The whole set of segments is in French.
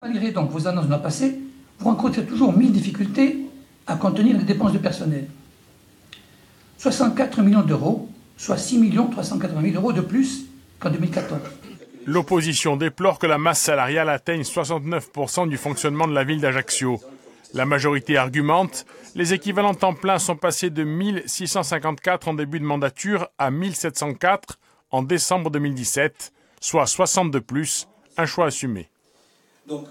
Malgré donc vos annonces de l'an passé, vous rencontrez toujours 1000 difficultés à contenir les dépenses de personnel. 64 millions d'euros, soit 6 380 000 euros de plus qu'en 2014. L'opposition déplore que la masse salariale atteigne 69% du fonctionnement de la ville d'Ajaccio. La majorité argumente, les équivalents temps plein sont passés de 1654 en début de mandature à 1704 en décembre 2017, soit 60 de plus, un choix assumé.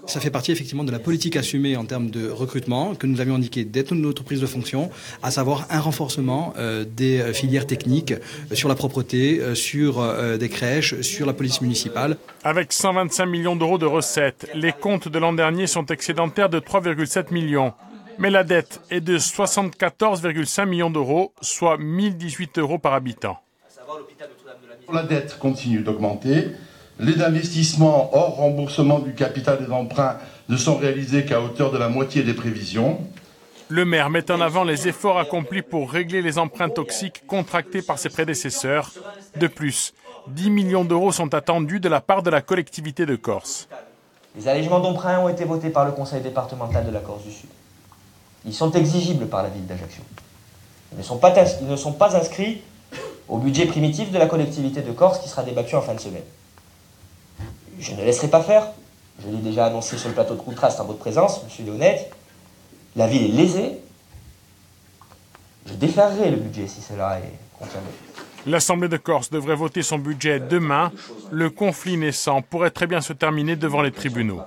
Ça fait partie effectivement de la politique assumée en termes de recrutement que nous avions indiqué dès notre prise de fonction, à savoir un renforcement des filières techniques sur la propreté, sur des crèches, sur la police municipale. Avec 125 millions d'euros de recettes, les comptes de l'an dernier sont excédentaires de 3,7 millions. Mais la dette est de 74,5 millions d'euros, soit 1018 euros par habitant. La dette continue d'augmenter. Les investissements hors remboursement du capital des emprunts ne sont réalisés qu'à hauteur de la moitié des prévisions. Le maire met en avant les efforts accomplis pour régler les emprunts toxiques contractés par ses prédécesseurs. De plus, 10 millions d'euros sont attendus de la part de la collectivité de Corse. Les allégements d'emprunts ont été votés par le conseil départemental de la Corse du Sud. Ils sont exigibles par la ville d'Ajaccio. Ils ne sont pas inscrits au budget primitif de la collectivité de Corse qui sera débattu en fin de semaine. Je ne laisserai pas faire. Je l'ai déjà annoncé sur le plateau de Contraste en votre présence, monsieur Léonette. La ville est lésée. Je déferrerai le budget si cela est confirmé. L'Assemblée de Corse devrait voter son budget demain. Le conflit naissant pourrait très bien se terminer devant les tribunaux.